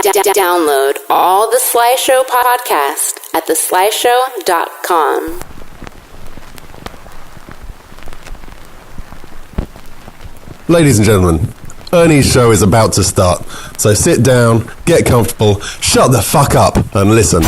Download all the Sly Show podcast at theslyshow.com. Ladies and gentlemen, Ernie's show is about to start, so sit down, get comfortable, shut the fuck up, and listen.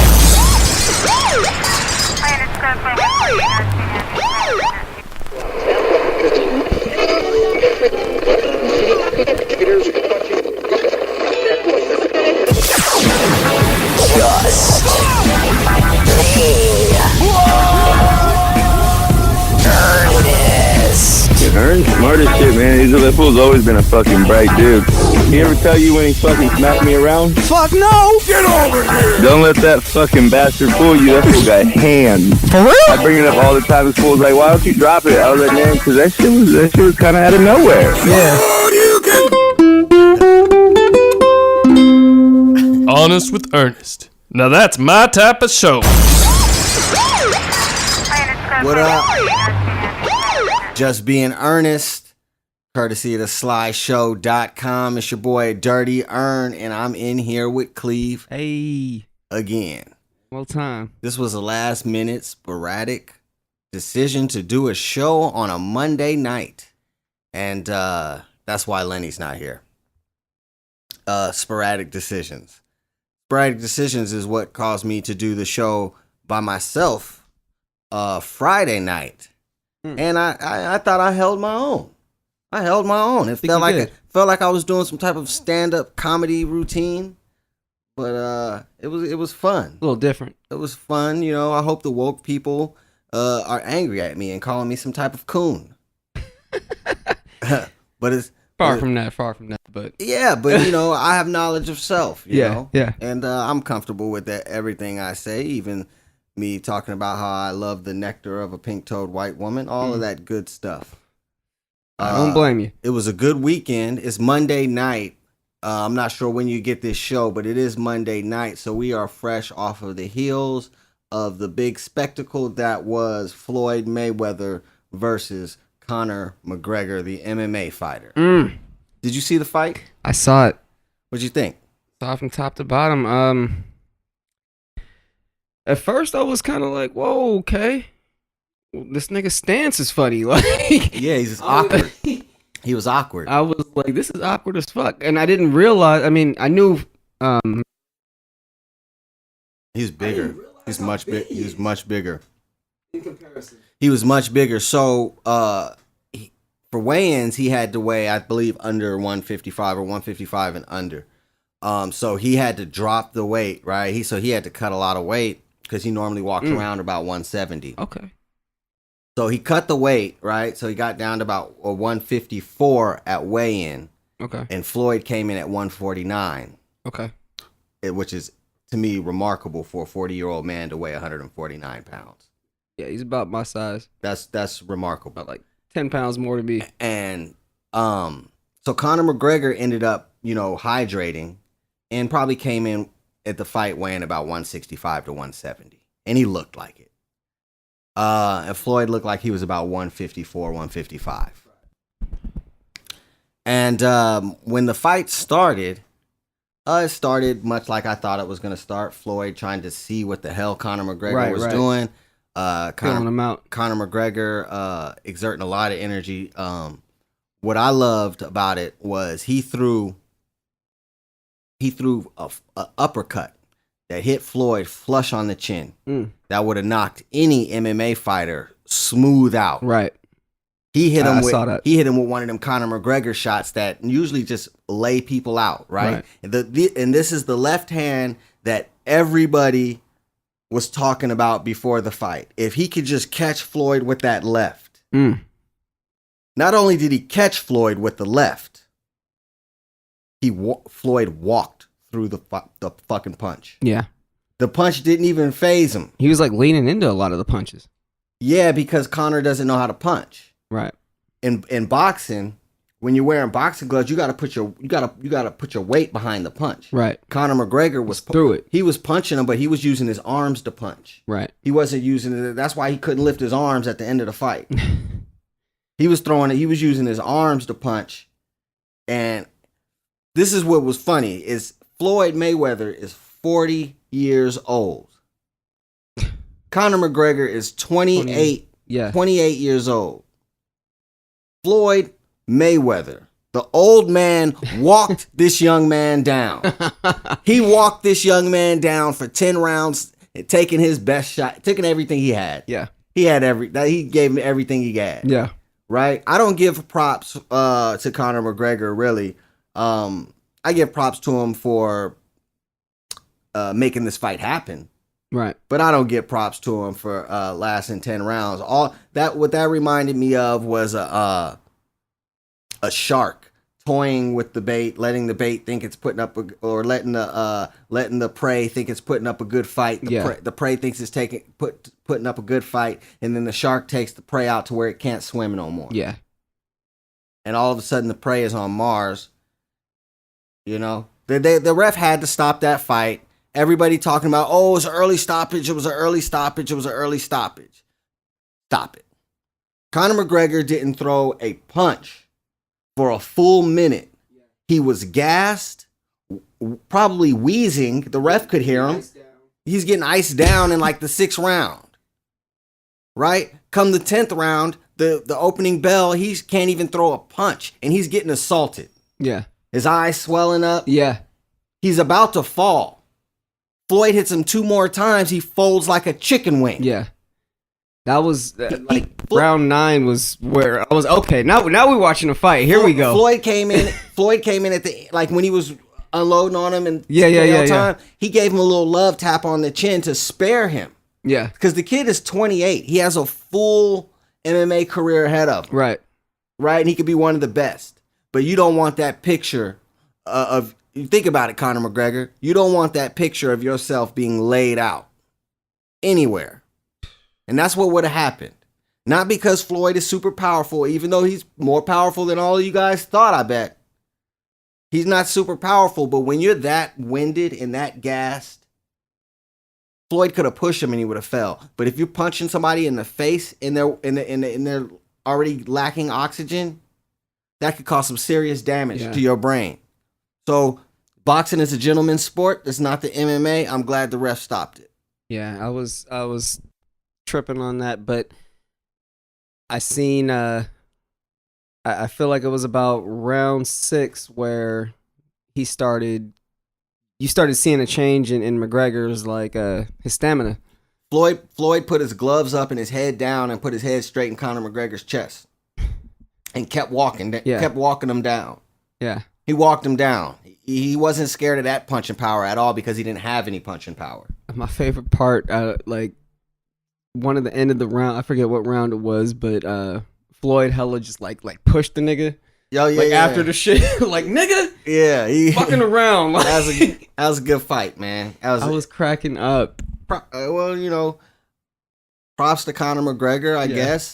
Ern's smart as shit, man. That fool's always been a fucking bright dude. He ever tell you when he fucking smacked me around? Fuck no! Get over here! Don't let that fucking bastard fool you. That fool got hands. For real? I bring it up all the time. This fool's like, why don't you drop it? I was like, man, because that shit was kind of out of nowhere. Yeah. Honest with Ernest. Now that's my type of show. What up? Just being Ernest, courtesy of the slyshow.com. It's your boy Dirty Ern, and I'm in here with Cleve. Hey. Again. Well time. This was a last minute sporadic decision to do a show on a Monday night. And that's why Lenny's not here. Sporadic decisions. Sporadic decisions is what caused me to do the show by myself Friday night. And I thought I held my own. It felt like I was doing some type of stand-up comedy routine, but it was fun. A little different. It was fun, you know. I hope the woke people are angry at me and calling me some type of coon. But it's far from that. But yeah, but you know, I have knowledge of self. You know? Yeah. And I'm comfortable with that. Everything I say, even me talking about how I love the nectar of a pink-toed white woman, all of that good stuff. I don't blame you. It was a good weekend. It's Monday night. I'm not sure when you get this show, but it is Monday night, so we are fresh off of the heels of the big spectacle that was Floyd Mayweather versus Conor McGregor, the MMA fighter. Did you see the fight? I saw it. What'd you think? Saw it from top to bottom. At first, I was kind of like, "Whoa, okay, this nigga's stance is funny." Like, yeah, he's just awkward. He was awkward. I was like, "This is awkward as fuck," and I didn't realize. I mean, I knew. He's bigger. He's much big. He was much bigger. In comparison, he was much bigger. So, for weigh-ins, he had to weigh, I believe, under 155 or 155 and under. So he had to drop the weight, right? He had to cut a lot of weight because he normally walks around about 170. Okay. So he cut the weight, right? So he got down to about 154 at weigh-in. Okay. And Floyd came in at 149. Okay. Which is, to me, remarkable for a 40-year-old man to weigh 149 pounds. Yeah, he's about my size. That's remarkable. About like 10 pounds more to me. And so Conor McGregor ended up, you know, hydrating and probably came in at the fight weighing about 165 to 170. And he looked like it. And Floyd looked like he was about 154, 155. And when the fight started, it started much like I thought it was going to start. Floyd trying to see what the hell Conor McGregor was doing. Feeling him out. Conor McGregor exerting a lot of energy. What I loved about it was he threw a uppercut that hit Floyd flush on the chin. That would have knocked any MMA fighter smooth out. Right. He hit him He hit him with one of them Conor McGregor shots that usually just lay people out, right? And this is the left hand that everybody was talking about before the fight. If he could just catch Floyd with that left. Not only did he catch Floyd with the left, Floyd walked through the fucking punch. Yeah. The punch didn't even phase him. He was like leaning into a lot of the punches. Yeah, because Conor doesn't know how to punch. Right. In boxing, when you're wearing boxing gloves, you got to put your weight behind the punch. Right. Conor McGregor was through it. He was punching him, but he was using his arms to punch. Right. He wasn't using it. That's why he couldn't lift his arms at the end of the fight. He was throwing it. He was using his arms to punch. And this is what was funny is Floyd Mayweather is 40 years old. Conor McGregor is 28 years old. Floyd Mayweather, the old man, walked this young man down. He walked this young man down for 10 rounds, taking his best shot, taking everything he had. Yeah. He gave him everything he had. Yeah. Right? I don't give props to Conor McGregor, really. I give props to him for making this fight happen. Right. But I don't give props to him for lasting 10 rounds. What that reminded me of was a shark toying with the bait, letting the bait think it's putting up letting the prey think it's putting up a good fight. The prey thinks it's putting up a good fight, and then the shark takes the prey out to where it can't swim no more. Yeah. And all of a sudden the prey is on Mars. You know? The ref had to stop that fight. Everybody talking about, it was an early stoppage. It was an early stoppage. It was an early stoppage. Stop it. Conor McGregor didn't throw a punch for a full minute. He was gassed, probably wheezing. The ref could hear him. He's getting iced down in like the 6th round. Right? Come the 10th round, the opening bell, he can't even throw a punch, and he's getting assaulted. Yeah. His eyes swelling up. Yeah. He's about to fall. Floyd hits him 2 more times. He folds like a chicken wing. Yeah. That was round 9 was where I was okay. Now we're watching a fight. Here we go. Floyd came in at the when he was unloading on him and time. He gave him a little love tap on the chin to spare him. Yeah. Because the kid is 28. He has a full MMA career ahead of him. Right. Right, and he could be one of the best. But you don't want that picture of. Think about it, Conor McGregor. You don't want that picture of yourself being laid out anywhere. And that's what would have happened. Not because Floyd is super powerful, even though he's more powerful than all of you guys thought, I bet. He's not super powerful, but when you're that winded and that gassed, Floyd could have pushed him and he would have fell. But if you're punching somebody in the face and they're already lacking oxygen, that could cause some serious damage to your brain. So, boxing is a gentleman's sport. It's not the MMA. I'm glad the ref stopped it. Yeah, I was tripping on that, but I seen I feel like it was about round 6 where you started seeing a change in McGregor's his stamina. Floyd put his gloves up and his head down and put his head straight in Conor McGregor's chest and kept walking him down. Yeah. He walked him down. He wasn't scared of that punching power at all because he didn't have any punching power. My favorite part, one of the end of the round, I forget what round it was, but Floyd hella just like pushed the nigga. After the shit, nigga. Yeah, he fucking around. That was a good fight, man. I was cracking up. Well, props to Conor McGregor, I guess.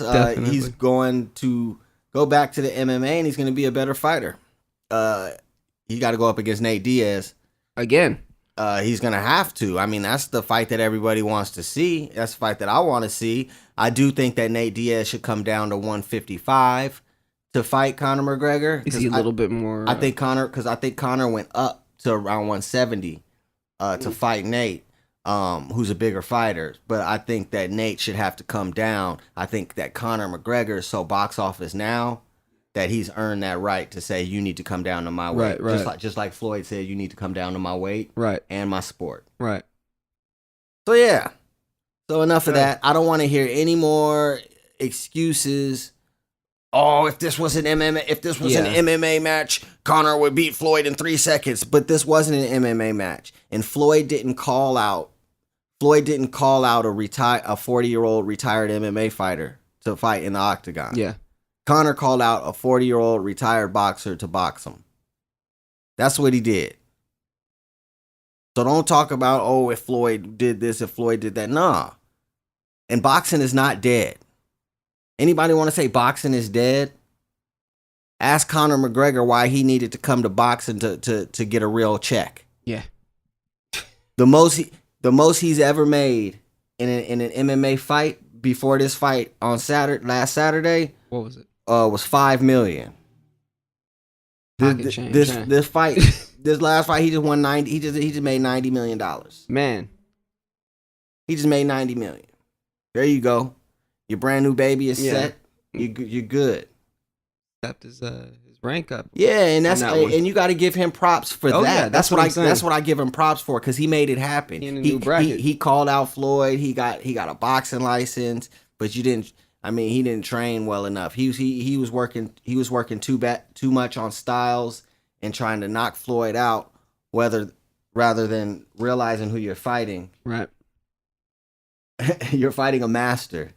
He's going to go back to the MMA and he's going to be a better fighter. He got to go up against Nate Diaz again. He's gonna have to. I mean, that's the fight that everybody wants to see. That's the fight that I want to see. I do think that Nate Diaz should come down to 155 to fight Conor McGregor. Is he a little bit more? I think Conor went up to around 170 to fight Nate, who's a bigger fighter. But I think that Nate should have to come down. I think that Conor McGregor is so box office now that he's earned that right to say, you need to come down to my weight. Right. Just like Floyd said, you need to come down to my weight and my sport. Right. So, yeah. So, enough of that. I don't want to hear any more excuses. Oh, if this was an MMA match, Conor would beat Floyd in 3 seconds. But this wasn't an MMA match. And Floyd didn't call out a 40-year-old retired MMA fighter to fight in the octagon. Yeah. Conor called out a 40-year-old retired boxer to box him. That's what he did. So don't talk about, if Floyd did this, if Floyd did that. Nah. And boxing is not dead. Anybody want to say boxing is dead? Ask Conor McGregor why he needed to come to boxing to get a real check. Yeah. The most he's ever made in an MMA fight before this fight on last Saturday. What was it? Was $5 million. This fight this last fight, he just won 90. He just made $90 million. Man. He just made $90 million. There you go. Your brand new baby is set. You're good. Stepped his rank up. Yeah, and you got to give him props for that. Yeah, that's what I'm saying. That's what I give him props for because he made it happen. He in a new bracket. He called out Floyd. He got a boxing license, but you didn't. I mean, he didn't train well enough. He was working too much on styles and trying to knock Floyd out, rather than realizing who you're fighting. Right. You're fighting a master.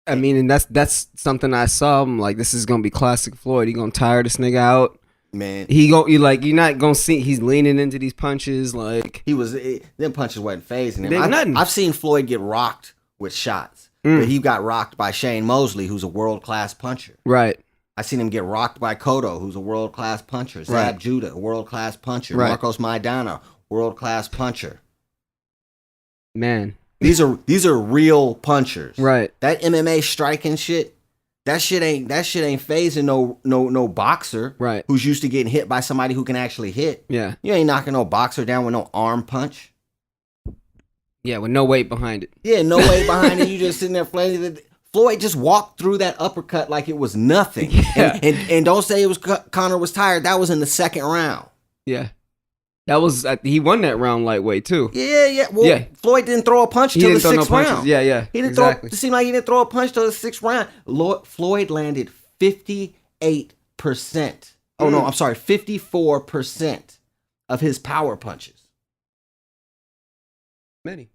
I mean, and that's something I saw. I'm like, this is gonna be classic Floyd. He gonna tire this nigga out. Man, you're not gonna see he's leaning into these punches like them punches wasn't phasing him. Nothing. I've seen Floyd get rocked with shots, but he got rocked by Shane Mosley, who's a world class puncher. Right. I seen him get rocked by Cotto, who's a world class puncher. Zab Judah, a world class puncher. Right. Marcos Maidana, world class puncher. Man, these are real punchers. Right. That MMA striking shit. That shit ain't phasing no boxer, right, who's used to getting hit by somebody who can actually hit. Yeah. You ain't knocking no boxer down with no arm punch. Yeah, with no weight behind it. Yeah, no weight behind it. You just sitting there flailing. Floyd just walked through that uppercut like it was nothing. Yeah. And don't say it was Conor was tired. That was in the second round. Yeah. That was he won that round lightweight too. Yeah. Well, yeah. Floyd didn't throw a punch till the sixth round. Yeah. He didn't throw. It seemed like he didn't throw a punch till the sixth round. Floyd landed 58%. Oh no, I'm sorry, 54% of his power punches. Many.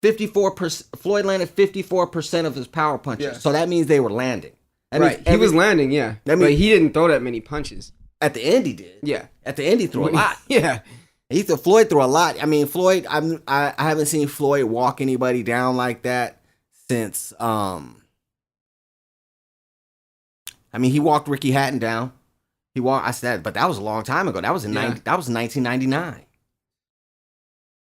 54%. Floyd landed 54% of his power punches. Yeah. So that means they were landing. That right. He was landing. Yeah. But he didn't throw that many punches. At the end, he did. Yeah. At the end, he threw a lot. Yeah. Floyd threw a lot. I mean, Floyd. I haven't seen Floyd walk anybody down like that since. I mean, he walked Ricky Hatton down. I said, but that was a long time ago. That was that was 1999.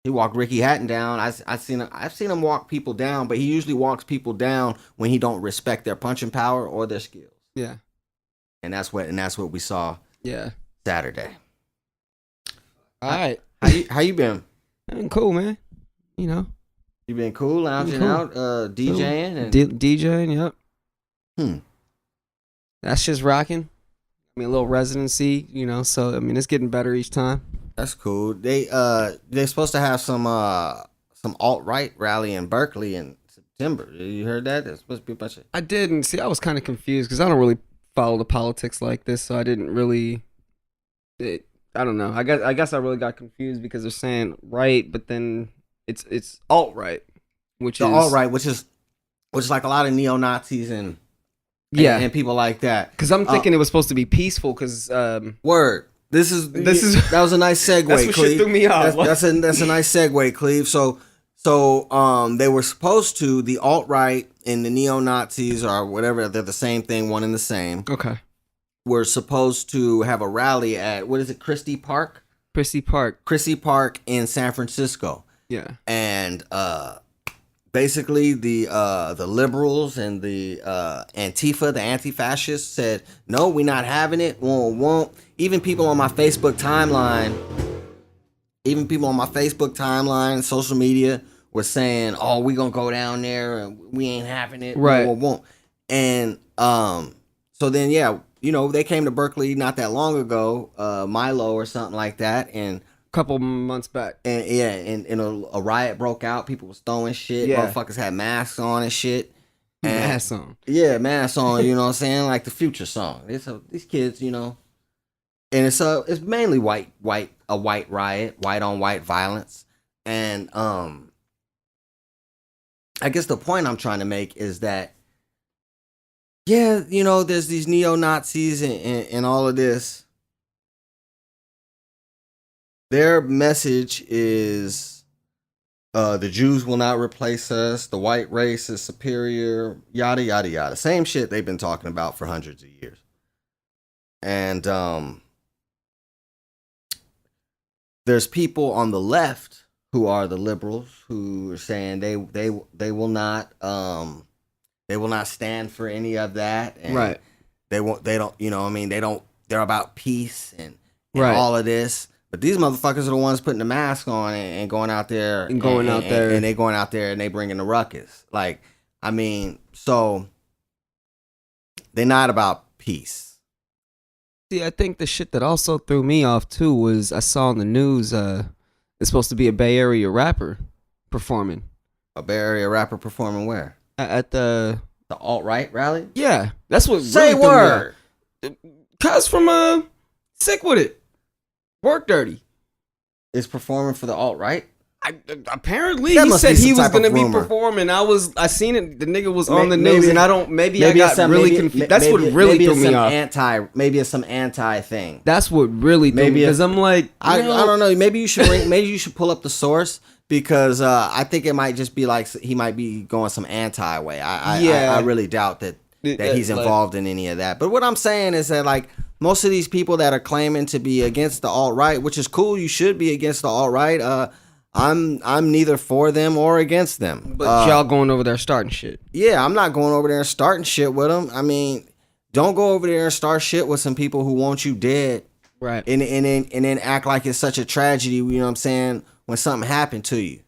He walked Ricky Hatton down. I've seen him walk people down, but he usually walks people down when he don't respect their punching power or their skills. Yeah. And that's what we saw. Yeah. Saturday. All right. How you been? I've been cool, man. You know. You been cool, lounging out, DJing and DJing, yep. That's just rocking. I mean, a little residency, you know, so I mean it's getting better each time. That's cool. They're supposed to have some alt-right rally in Berkeley in September. You heard that? There's supposed to be a bunch of... I didn't. See, I was kind of confused because I don't really follow the politics like this, so I didn't really... I don't know. I guess I really got confused because they're saying right, but then it's alt-right, which is like a lot of neo-Nazis and people like that. Because I'm thinking it was supposed to be peaceful because... Word. This is that was a nice segue. That's what Cleve. Shit threw me off. That's a nice segue, Cleve. So they were supposed to, the alt-right and the neo-Nazis or whatever, they're the same thing, one and the same. Okay. Were supposed to have a rally at, what is it, Christie Park in San Francisco. Yeah. And basically the liberals and the Antifa, the anti-fascists said, no, we're not having it. Won't. Even people on my Facebook timeline, social media were saying, oh, we gonna go down there and we ain't having it. Right. Won't. And so then, yeah, you know, they came to Berkeley not that long ago, Milo or something like that, and couple months back. And yeah, and a riot broke out. People was throwing shit. Yeah. Motherfuckers had masks on and shit. And, masks on. Yeah, masks on, you know what I'm saying? Like the Future song. These kids, you know. And it's mainly a white riot, white on white violence. And I guess the point I'm trying to make is that, yeah, you know, there's these neo-Nazis and all of this. Their message is the Jews will not replace us, the white race is superior, yada, yada, yada. Same shit they've been talking about for hundreds of years. And there's people on the left who are the liberals who are saying they will not stand for any of that. And right. They don't, you know what I mean? They're about peace and all of this. But these motherfuckers are the ones putting the mask on and going out there. And going out there. And they going out there and they bringing the ruckus. Like, I mean, so they're not about peace. See, I think the shit that also threw me off, too, was I saw on the news it's supposed to be a Bay Area rapper performing. A Bay Area rapper performing where? At the alt-right rally? Yeah. That's what Say really word. Cuz from Sick With It. Work Dirty. Is performing for the alt-right? Apparently That he must said be he some was type of gonna be rumor. performing. I seen it. The nigga was on the Maybe- news, and I don't. Maybe I got really confused. That's what really threw me off. Maybe it's some anti thing. That's what really threw me, because I'm like, I don't know. Maybe you should pull up the source, because I think it might just be like he might be going some anti way. I really doubt that he's involved in any of that. But what I'm saying is that, like, most of these people that are claiming to be against the alt-right, which is cool, you should be against the alt-right. I'm neither for them or against them. But y'all going over there starting shit. Yeah, I'm not going over there and starting shit with them. I mean, don't go over there and start shit with some people who want you dead. Right. And then act like it's such a tragedy, you know what I'm saying, when something happened to you.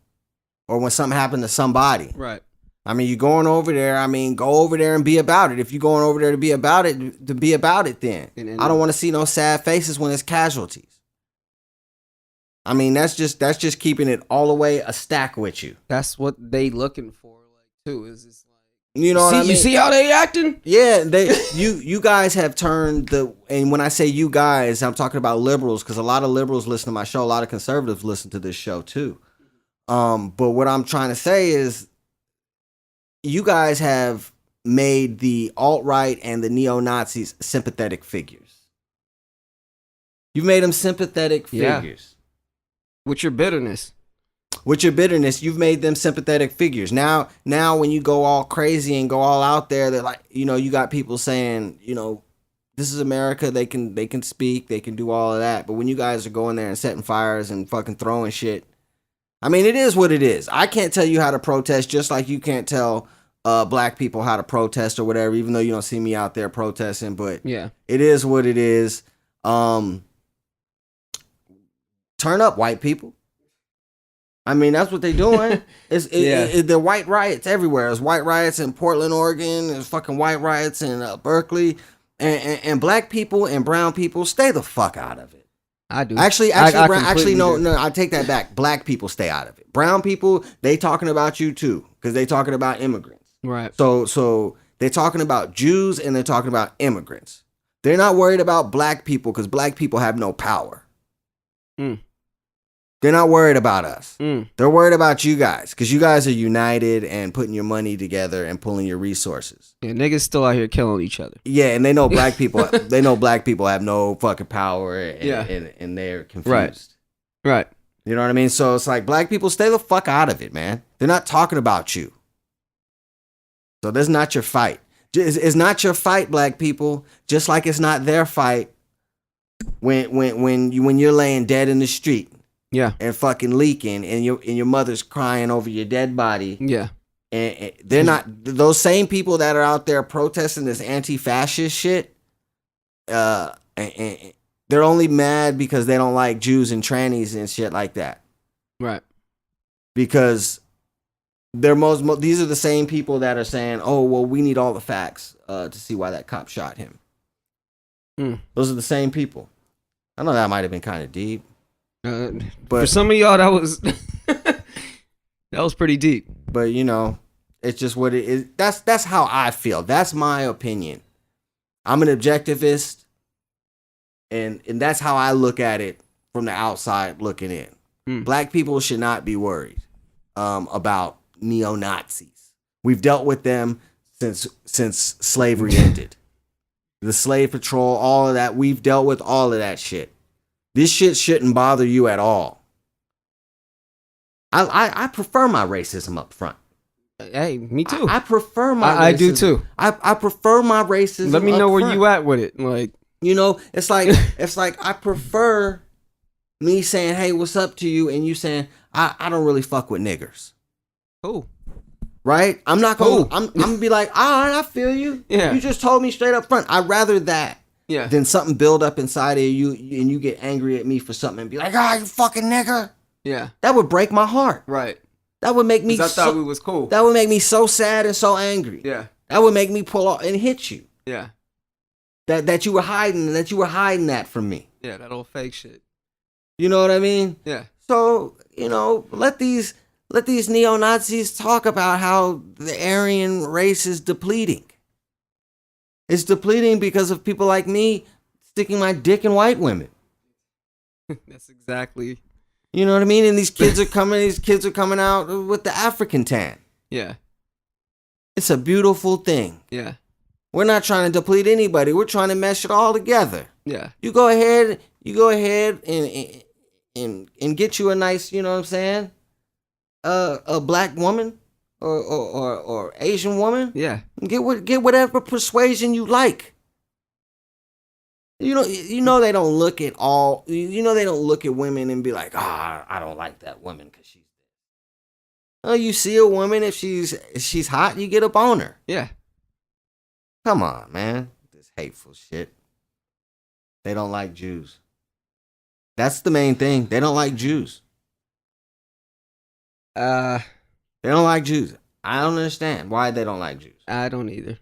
Or when something happened to somebody. Right. I mean, you're going over there. I mean, go over there and be about it. If you're going over there to be about it, then. I don't want to see no sad faces when it's casualties. I mean, that's just keeping it all the way a stack with you. That's what they looking for, like, too. Is it's like, you know what I mean? You see how they acting? Yeah, you guys have turned and when I say you guys, I'm talking about liberals, because a lot of liberals listen to my show. A lot of conservatives listen to this show too. But what I'm trying to say is, you guys have made the alt-right and the neo-Nazis sympathetic figures. You've made them sympathetic figures. With your bitterness. With your bitterness, you've made them sympathetic figures. Now when you go all crazy and go all out there, they're like, you know, you got people saying, you know, this is America, they can speak, they can do all of that. But when you guys are going there and setting fires and fucking throwing shit, I mean, it is what it is. I can't tell you how to protest, just like you can't tell black people how to protest or whatever, even though you don't see me out there protesting. But yeah, it is what it is. Turn up, white people. I mean, that's what they're doing. They're white riots everywhere. There's white riots in Portland, Oregon. There's fucking white riots in Berkeley. And black people and brown people, stay the fuck out of it. I do. Actually, no, I take that back. Black people stay out of it. Brown people, they talking about you too, because they talking about immigrants. Right. So they're talking about Jews and they're talking about immigrants. They're not worried about black people because black people have no power. They're not worried about us. They're worried about you guys, because you guys are united and putting your money together and pulling your resources. Yeah, niggas still out here killing each other. Yeah, and they know black people. They know black people have no fucking power, and they're confused. Right. You know what I mean? So it's like, black people, stay the fuck out of it, man. They're not talking about you. So that's not your fight. It's not your fight, black people. Just like it's not their fight when you're laying dead in the street. Yeah. And fucking leaking, and your mother's crying over your dead body. Yeah. And they're not, those same people that are out there protesting this anti-fascist shit. And they're only mad because they don't like Jews and trannies and shit like that. Right. Because these are the same people that are saying, "Oh, well, we need all the facts to see why that cop shot him." Those are the same people. I know that might have been kind of deep. But for some of y'all, that was that was pretty deep. But you know, it's just what it is. That's how I feel. That's my opinion. I'm an objectivist, and that's how I look at it from the outside looking in. Black people should not be worried about neo-Nazis. We've dealt with them since slavery ended. The slave patrol, all of that. We've dealt with all of that shit. This shit shouldn't bother you at all. I prefer my racism up front. Hey, me too. I prefer my racism. I do too. I prefer my racism. Let me know where front. you at with it. Like, you know, it's like I prefer me saying, "Hey, what's up?" to you, and you saying, I don't really fuck with niggers." Oh. Right? I'm not gonna I'm gonna be like, all right, I feel you. Yeah. You just told me straight up front. I'd rather that Yeah. Then something build up inside of you and you get angry at me for something and be like, you fucking nigga. Yeah. That would break my heart. Right. That would make me. I thought we was cool. That would make me so sad and so angry. Yeah. That would make me pull off and hit you. Yeah. That you were hiding that from me. Yeah, that old fake shit. You know what I mean? Yeah. So, let these neo-Nazis talk about how the Aryan race is depleting. It's depleting because of people like me sticking my dick in white women. That's exactly. You know what I mean? And these kids are coming out with the African tan. Yeah. It's a beautiful thing. Yeah. We're not trying to deplete anybody. We're trying to mesh it all together. Yeah. You go ahead and get you a nice, you know what I'm saying? A black woman or Asian woman. Yeah. Get whatever persuasion you like. You know they don't look at women and be like, I don't like that woman because she's. Oh, you see a woman if she's hot, you get up on her. Yeah. Come on, man. This hateful shit. They don't like Jews. That's the main thing. They don't like Jews. They don't like Jews. I don't understand why they don't like Jews. I don't either.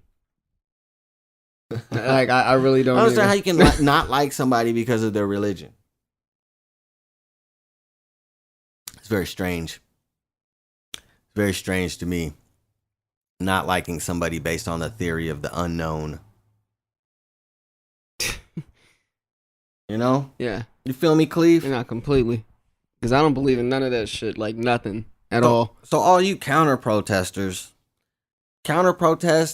Like I really don't. I don't understand how either. you can not like somebody because of their religion. It's very strange. It's very strange to me. Not liking somebody based on the theory of the unknown. You know? Yeah. You feel me, Cleve? Not completely. Because I don't believe in none of that shit. Like nothing at all. So all you counter protest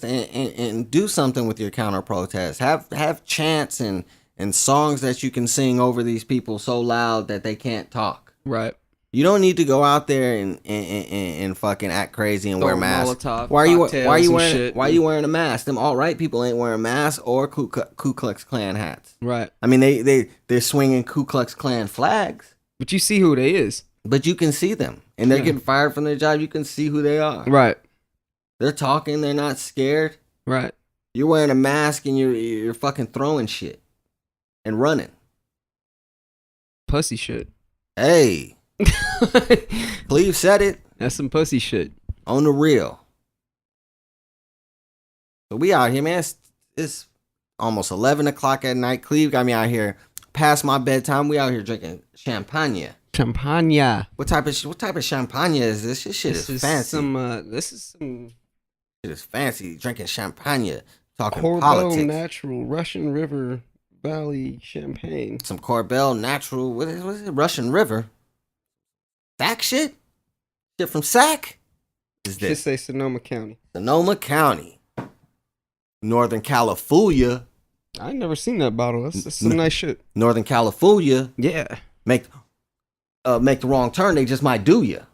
and do something with your counter protest. Have chants and songs that you can sing over these people so loud that they can't talk. Right. You don't need to go out there and fucking act crazy and wear masks. Molotov, Why are you wearing a mask? Them alt-right people ain't wearing masks or Ku Klux Klan hats. Right. I mean they're swinging Ku Klux Klan flags. But you see who they is. But you can see them. And they're getting fired from their job. You can see who they are. Right. They're talking, they're not scared. Right. You're wearing a mask and you're fucking throwing shit and running. Pussy shit. Hey. Cleve said it. That's some pussy shit. On the real. So we out here, man. It's almost 11 o'clock at night. Cleve got me out here past my bedtime. We out here drinking champagne. Champagne. What type of champagne is this? This shit is fancy. This is some shit is fancy. Drinking champagne. Talking Corbel politics. Natural Russian River Valley Champagne. Some Corbel Natural. What is it? Russian River. Sac shit? Shit from Sac? Is this? Just say Sonoma County. Sonoma County. Northern California. I ain't never seen that bottle. That's some nice shit. Northern California. Yeah. Make the wrong turn, they just might do you.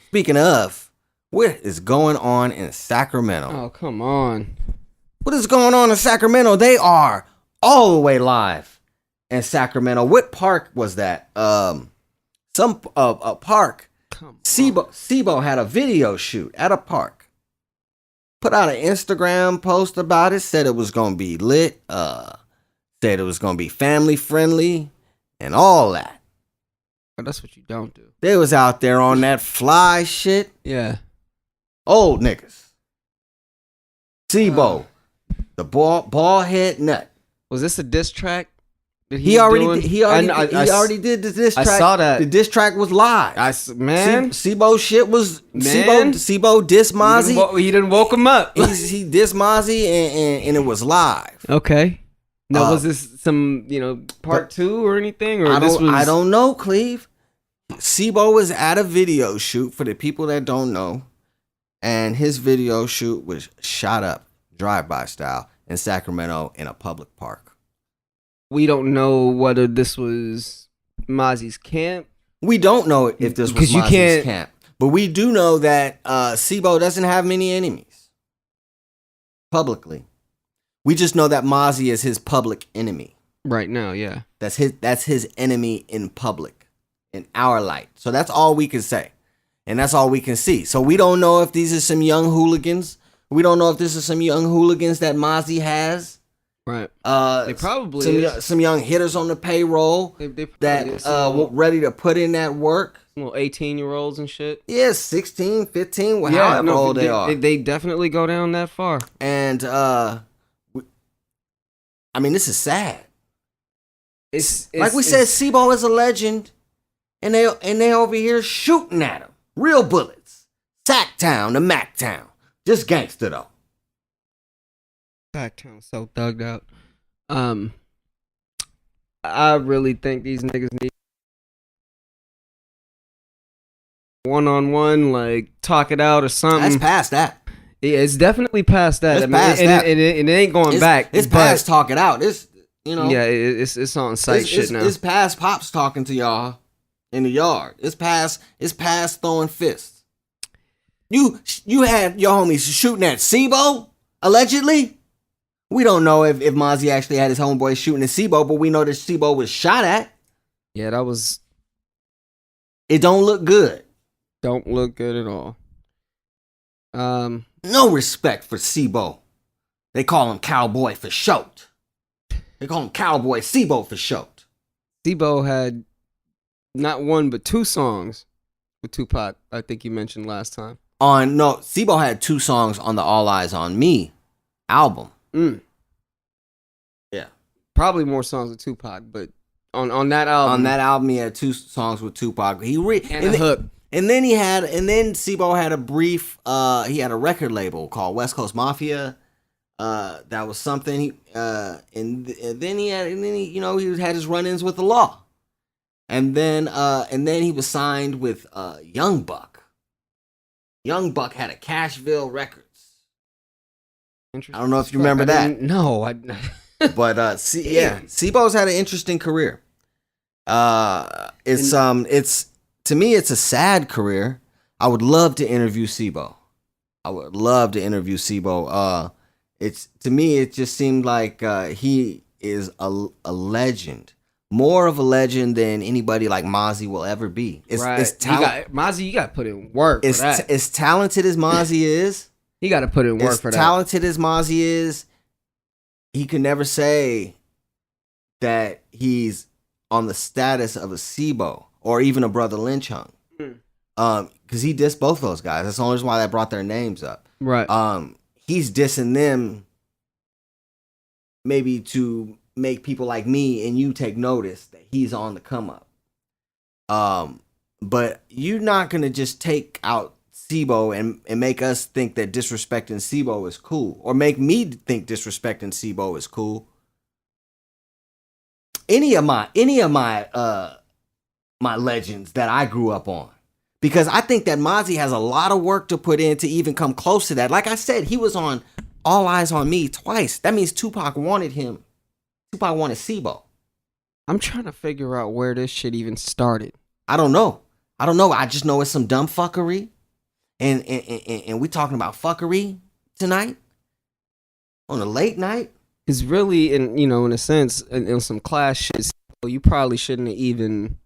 Speaking of, what is going on in Sacramento? Oh, come on. What is going on in Sacramento? They are all the way live in Sacramento. What park was that? Some a park. SIBO had a video shoot at a park. Put out an Instagram post about it. Said it was gonna be lit. Said it was gonna be family friendly and all that. Oh, that's what you don't do. They was out there on that fly shit. Yeah. Old niggas. SIBO, the ball head nut. Was this a diss track? He already did the diss track. I saw that. The diss track was live. Man. SIBO shit was Man. SIBO diss Mozzie. He didn't woke him up. He dissed Mozzie and it was live. Okay. Now was this some part 2 or anything? Or I don't know, Cleve. SIBO was at a video shoot for the people that don't know, and his video shoot was shot up drive-by style in Sacramento in a public park. We don't know whether this was Mozzie's camp. We don't know if this was Mozzie's camp, but we do know that SIBO doesn't have many enemies publicly. We just know that Mozzie is his public enemy. Right now, yeah. That's his enemy in public, in our light. So that's all we can say. And that's all we can see. So we don't know if these are some young hooligans. We don't know if this is some young hooligans that Mozzie has Right. They probably some young hitters on the payroll they that ready to put in that work. Little 18-year-olds and shit. Yeah, 16, 15, however old they are. They definitely go down that far. And I mean, this is sad. It's like we said, Sebo is a legend, and they over here shooting at him. Real bullets. Sacktown to Mactown. Just gangster though. Sacktown so thugged out. I really think these niggas need one-on-one, like talk it out or something. That's past that. Yeah, it's definitely past that. It's past that. It ain't going back. It's past talk it out. It's Yeah, it's on site shit now. It's past pops talking to y'all in the yard. It's past throwing fists. You had your homies shooting at Sebo, allegedly. We don't know if Mozzie actually had his homeboy shooting at Sebo, but we know that Sebo was shot at. Yeah, that was. It don't look good. Don't look good at all. No respect for Sebo. They call him Cowboy for short. They call him Cowboy Sebo for short. Sebo had not one but two songs with Tupac. I think you mentioned last time. Sebo had 2 songs on the All Eyes on Me album. Yeah, probably more songs with Tupac, but on that album, he had 2 songs with Tupac. And a hook. And then Sebo had a brief. He had a record label called West Coast Mafia. That was something. And then he had his run-ins with the law. And then he was signed with Young Buck. Young Buck had a Cashville Records. I don't know if you remember that. No, but Sebo's had an interesting career. It's to me, it's a sad career. I would love to interview Sebo. It's to me, it just seemed like he is a legend, more of a legend than anybody like Mozzie will ever be. Mozzie, you got to put in work. For that. As talented as Mozzie is, he got to put in work for that. As talented as Mozzie is, he could never say that he's on the status of a Sebo or even a Brother Lynch Hung. Because he dissed both those guys. That's the only reason why I brought their names up. Right. He's dissing them maybe to make people like me and you take notice that he's on the come up. But you're not going to just take out Sebo and make us think that disrespecting Sebo is cool, or make me think disrespecting Sebo is cool. Any of my my legends that I grew up on, because I think that Mozzie has a lot of work to put in to even come close to that. Like I said, he was on All Eyes on Me twice. That means Tupac wanted him. Tupac wanted Sebo. I'm trying to figure out where this shit even started. I don't know. I just know it's some dumb fuckery. And we talking about fuckery tonight on a late night. It's really, in a sense, in some class shit, you probably shouldn't have even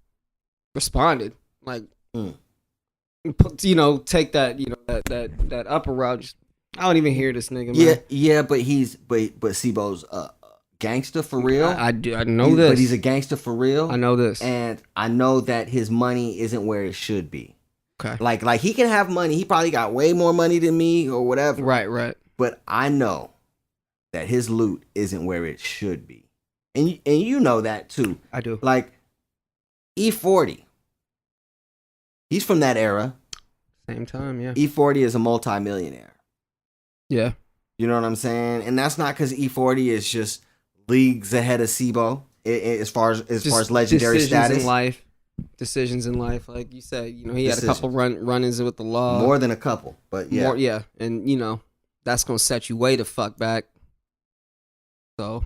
responded. Like, take that, that upper route. Just, I don't even hear this nigga, man. Yeah, but Sebo's gangster for real. I know this. But he's a gangster for real. I know this. And I know that his money isn't where it should be. Okay. Like he can have money. He probably got way more money than me or whatever. Right. But I know that his loot isn't where it should be. And you know that too. I do. Like E40. He's from that era. Same time, yeah. E40 is a multimillionaire. Yeah. You know what I'm saying? And that's not because E40 is just leagues ahead of Sebo as far as legendary status. Decisions in life, like you said, he had a couple run-ins with the law. More than a couple, but yeah. Yeah. And, that's going to set you way the fuck back. So.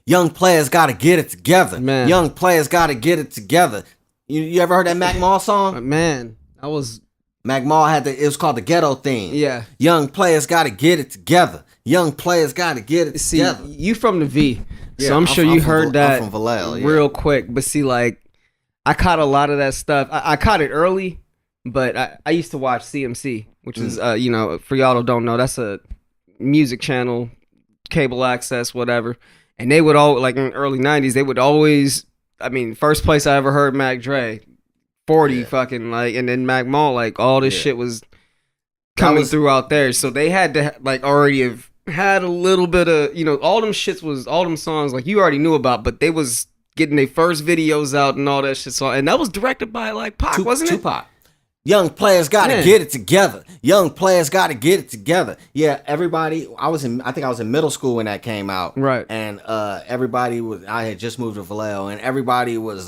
Young players got to get it together. Man. Young players got to get it together. You ever heard that Mac Mall song? Man, I was... Mac Mall it was called the Ghetto Theme. Yeah. Young players got to get it together. Young players got to get it together. You from the V. Yeah, so I'm sure you heard that from Vallejo, real quick. But see, like, I caught a lot of that stuff. I caught it early, but I used to watch CMC, which is, for y'all who don't know, that's a music channel cable access, whatever. And they would all, like in the early 90s, they would always, I mean, first place I ever heard Mac Dre, 40 fucking, like, and then Mac Mall, like, all this shit was coming through out there. So they had to, like, already have had a little bit of, you know, all them songs, like, you already knew about, but they was getting their first videos out and all that shit. So, and that was directed by, like, Pac, wasn't it? Tupac. Young players got to get it together. Young players got to get it together. Yeah, everybody. I think I was in middle school when that came out. Right. And everybody was. I had just moved to Vallejo, and everybody was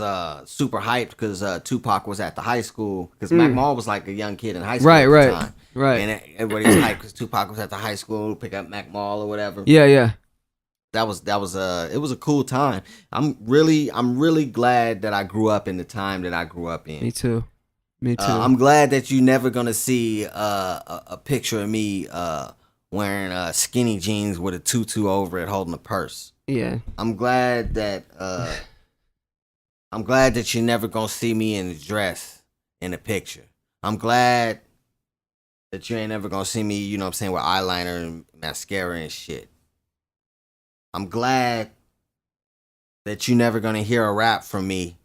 super hyped because Tupac was at the high school. Because Mac Mall was like a young kid in high school at the time. Right. And everybody was hyped because Tupac was at the high school, pick up Mac Mall or whatever. Yeah. That was it was a cool time. I'm really glad that I grew up in the time that I grew up in. Me too. I'm glad that you're never gonna see a picture of me wearing skinny jeans with a tutu over it, holding a purse. Yeah. I'm glad that you're never gonna see me in a dress in a picture. I'm glad that you ain't never gonna see me, you know what I'm saying, with eyeliner and mascara and shit. I'm glad that you're never gonna hear a rap from me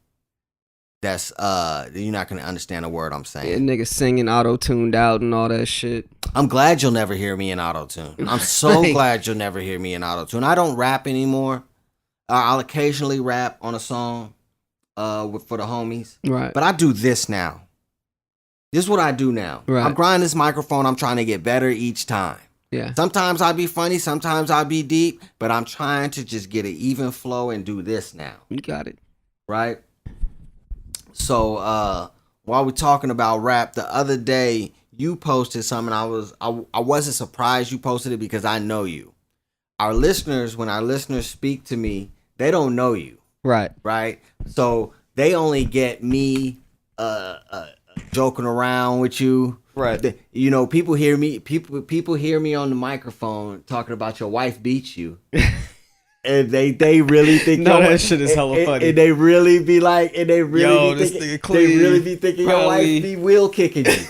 that's you're not gonna understand a word I'm saying. Yeah, niggas singing auto-tuned out and all that shit. I'm glad you'll never hear me in auto-tune. I'm so glad you'll never hear me in auto-tune. I don't rap anymore. I'll occasionally rap on a song for the homies. Right. But I do this now. This is what I do now. Right. I'm grinding this microphone. I'm trying to get better each time. Yeah. Sometimes I'll be funny. Sometimes I'll be deep. But I'm trying to just get an even flow and do this now. You got it. Right? So while we're talking about rap, the other day you posted something. I wasn't surprised you posted it because I know you. Our listeners, when our listeners speak to me, they don't know you. Right. Right. So they only get me joking around with you. Right. You know, people hear me on the microphone talking about your wife beat you. And they really think that shit is hella funny. And they really be like, and they really be thinking, Cleve they really be thinking your wife be wheel kicking you.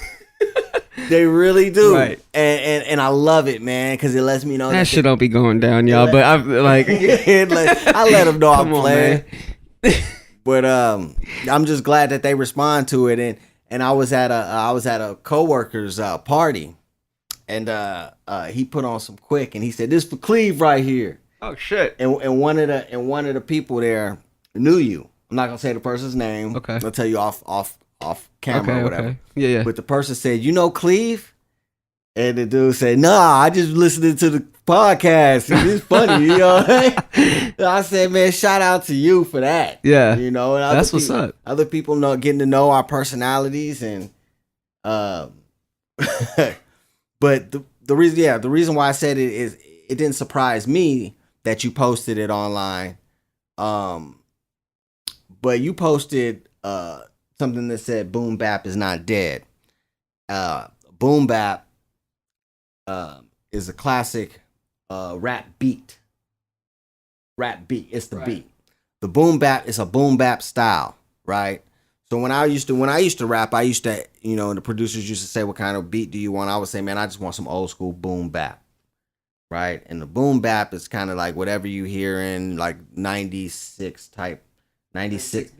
They really do. Right. And I love it, man, because it lets me know that shit don't be going down, y'all. But I'm like, I let them know I'm playing. Man. But I'm just glad that they respond to it. And I was at a coworker's party, and he put on some Quick, and he said, "This for Cleve right here." Oh shit! And one of the people there knew you. I'm not gonna say the person's name. Okay. I'll tell you off camera or whatever. Okay. Yeah. But the person said, "You know Cleve?" And the dude said, "Nah, I just listening to the podcast. It's funny, you know." I said, "Man, shout out to you for that." Yeah. You know, and that's what's up. Other people getting to know our personalities and but the reason why I said it is it didn't surprise me that you posted it online. But you posted something that said boom bap is not dead. Boom bap is a classic rap beat. It's the beat. The boom bap is a boom bap style, right? So when I used to rap, I used to, you know, the producers used to say, "What kind of beat do you want?" I would say, "Man, I just want some old school boom bap." Right? And the boom bap is kind of like whatever you hear in like 96 type 96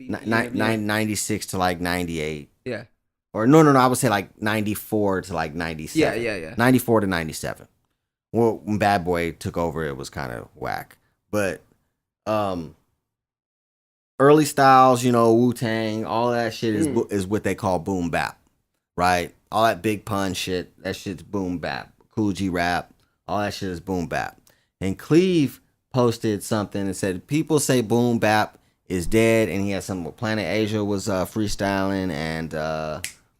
to like 98. Yeah. Or no, I would say like 94 to like 97. Yeah. 94 to 97. Well, when Bad Boy took over, it was kind of whack. But early styles, you know, Wu-Tang, all that shit is what they call boom bap, right? All that Big Pun shit, that shit's boom bap. Cool G rap, all that shit is boom bap. And Cleve posted something and said, people say boom bap is dead, and he had something with Planet Asia was freestyling, and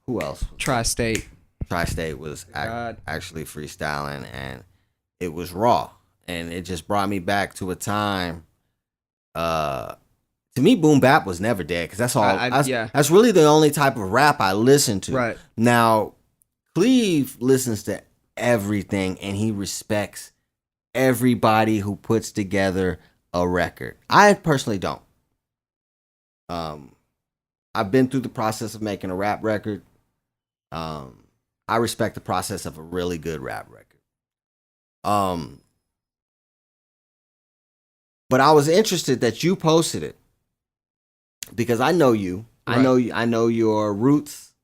who else? Tri-State was actually freestyling, and it was raw. And it just brought me back to a time. To me, boom bap was never dead because that's all. That's really the only type of rap I listen to. Right now, Cleve listens to everything, and he respects everybody who puts together a record. I personally don't. I've been through the process of making a rap record. I respect the process of a really good rap record. But I was interested that you posted it because I know you. Right. I know your roots.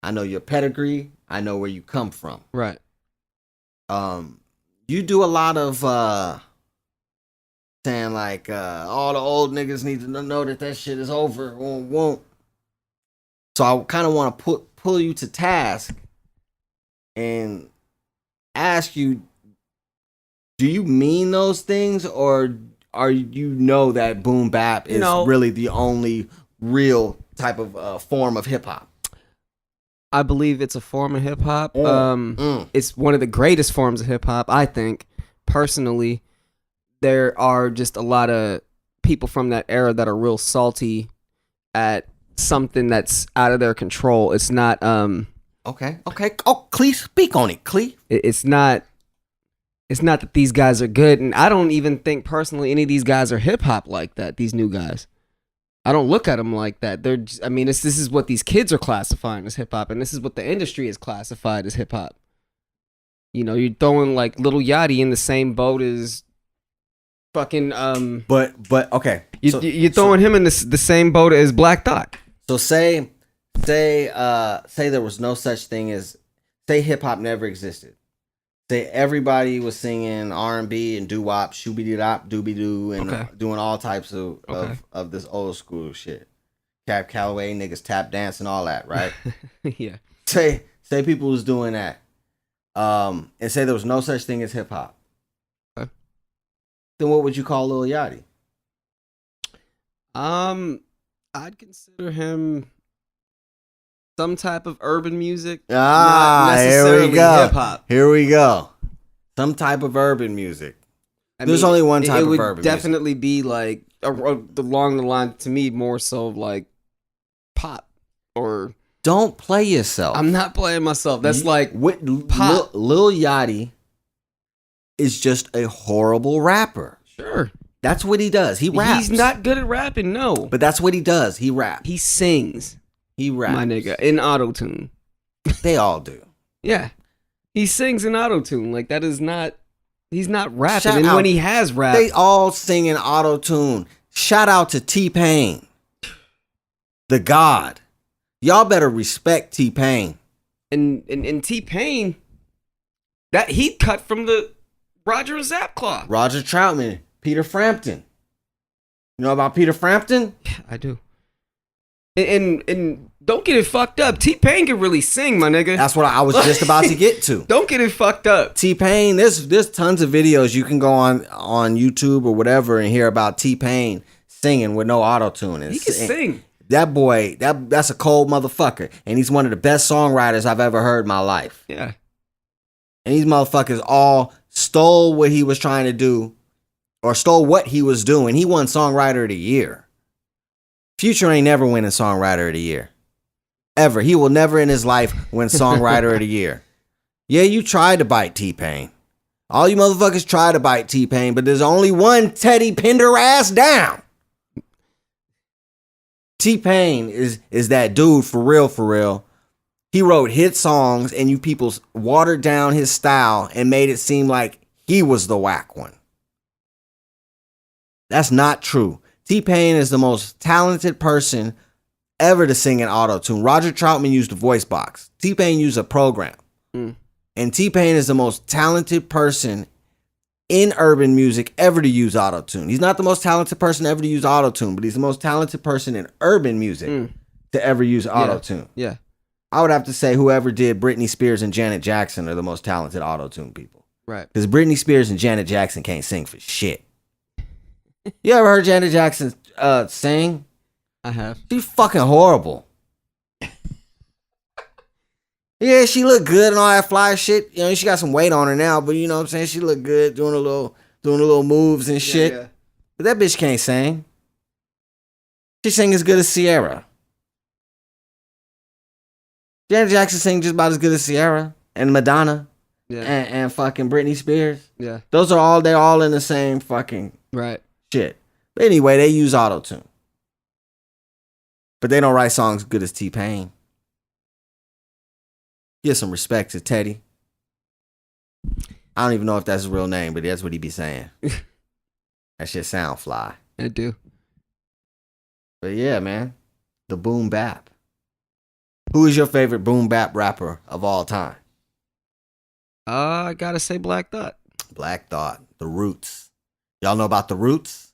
I know your pedigree. I know where you come from. Right. You do a lot of saying like all the old niggas need to know that shit is over. Won't. So I kind of want to pull you to task and ask you, do you mean those things, or are you that boom bap is really the only real type of form of hip hop? I believe it's a form of hip hop. It's one of the greatest forms of hip hop, I think. Personally, there are just a lot of people from that era that are real salty at something that's out of their control. It's not Okay. Oh, Cleve, speak on it, Cleve. It's not that these guys are good, and I don't even think personally any of these guys are hip hop like that. These new guys, I don't look at them like that. They're just, I mean, this is what these kids are classifying as hip hop, and this is what the industry is classified as hip hop. You know, you're throwing like Lil Yachty in the same boat as fucking But okay, you're throwing him in the same boat as Black Thought. So say there was no such thing as, say hip hop never existed. Say everybody was singing R&B and doo-wop, shooby-doo-dop, doobie-doo, and doing all types of this old school shit. Cap Calloway, niggas tap dance and all that, right? Yeah. Say people was doing that. And say there was no such thing as hip hop. Okay. Then what would you call Lil Yachty? I'd consider him some type of urban music. Not necessarily here we go. Hip-hop. Here we go. Some type of urban music. There's only one type of urban music. It would definitely be like along the line, to me, more so like pop or... Don't play yourself. I'm not playing myself. That's like pop. Lil Yachty is just a horrible rapper. Sure. That's what he does. He raps. He's not good at rapping, no. But that's what he does. He raps. He sings. He raps. My nigga, in auto-tune. They all do. Yeah. He sings in auto-tune. Like, that is not... He's not rapping. When he has rap... They all sing in auto-tune. Shout out to T-Pain. The God. Y'all better respect T-Pain. And T-Pain... That he cut from the Roger Zapclaw. Roger Troutman. Peter Frampton. You know about Peter Frampton? Yeah, I do. And don't get it fucked up. T-Pain can really sing, my nigga. That's what I was just about to get to. Don't get it fucked up. T-Pain, there's tons of videos you can go on YouTube or whatever and hear about T-Pain singing with no auto-tune. He can sing. That boy, that's a cold motherfucker. And he's one of the best songwriters I've ever heard in my life. Yeah. And these motherfuckers all stole what he was trying to do or stole what he was doing. He won Songwriter of the Year. Future ain't never winning Songwriter of the Year. Ever. He will never in his life win Songwriter of the Year. Yeah, you tried to bite T-Pain. All you motherfuckers tried to bite T-Pain, but there's only one Teddy Pinder ass down. T-Pain is that dude for real, for real. He wrote hit songs and you people watered down his style and made it seem like he was the whack one. That's not true. T-Pain is the most talented person ever to sing in auto-tune. Roger Troutman used a voice box. T-Pain used a program. And T-Pain is the most talented person in urban music ever to use auto-tune. He's not the most talented person ever to use auto-tune, but he's the most talented person in urban music to ever use auto-tune. Yeah. I would have to say whoever did Britney Spears and Janet Jackson are the most talented auto-tune people. Right. Because Britney Spears and Janet Jackson can't sing for shit. You ever heard Janet Jackson sing? I have. She's fucking horrible. Yeah, she look good and all that fly shit. You know, she got some weight on her now, but you know what I'm saying? She look good doing a little moves and shit. Yeah. But that bitch can't sing. She sing as good as Sierra. Janet Jackson sing just about as good as Sierra and Madonna. Yeah. And fucking Britney Spears. Yeah. They're all in the same fucking right shit. But anyway, they use auto-tune. But they don't write songs as good as T-Pain. Give some respect to Teddy. I don't even know if that's his real name, but that's what he be saying. That shit sound fly. I do. But yeah, man, the boom bap. Who is your favorite boom bap rapper of all time? I gotta say Black Thought. Black Thought, The Roots. Y'all know about The Roots?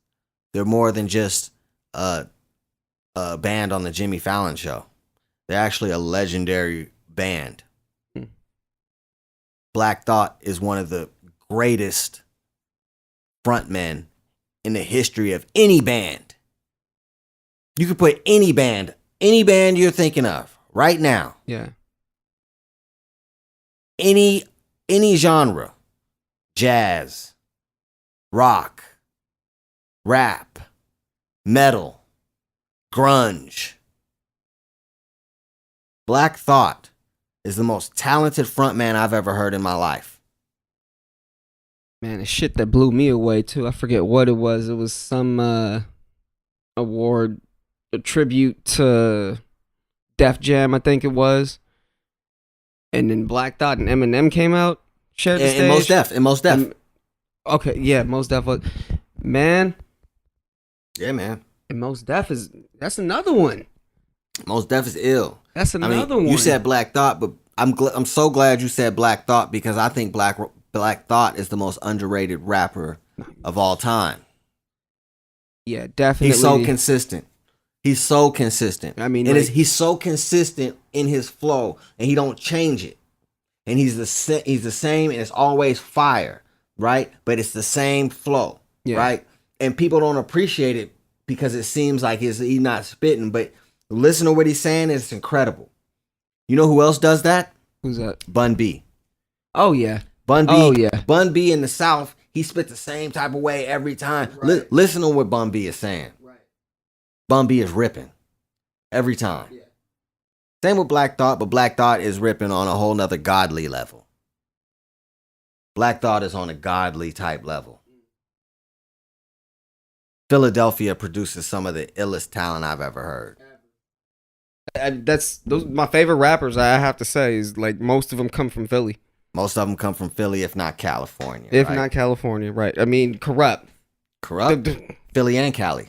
They're more than just a band on the Jimmy Fallon show. They're actually a legendary band. Black Thought is one of the greatest frontmen in the history of any band. You could put any band you're thinking of right now, Yeah. any genre, jazz, rock, rap, metal, grunge. Black Thought is the most talented frontman I've ever heard in my life. Man, the shit that blew me away too. I forget what it was. It was some award, a tribute to Def Jam, I think it was. And then Black Thought and Eminem came out, shared the stage. And Most Def. Okay, yeah, Most Def was. Man. Yeah, man. And Most Def that's another one. Most Def is ill. That's another one. You said Black Thought, but I'm so glad you said Black Thought because I think Black Thought is the most underrated rapper of all time. Yeah, definitely. He's so consistent. I mean, like, he's so consistent in his flow, and he don't change it. And he's the same, and it's always fire, right? But it's the same flow, right? And people don't appreciate it because it seems like he's not spitting, but listen to what he's saying, it's incredible. You know who else does that? Who's that? Bun B. Oh, yeah. Bun B. Oh, yeah. Bun B in the South, he spit the same type of way every time. Right. Listen to what Bun B is saying. Right. Bun B is ripping every time. Yeah. Same with Black Thought, but Black Thought is ripping on a whole nother godly level. Black Thought is on a godly type level. Philadelphia produces some of the illest talent I've ever heard. Those my favorite rappers. I have to say is like most of them come from Philly. Most of them come from Philly, if not California. If right? not California, right? I mean, Corrupt, Philly and Cali.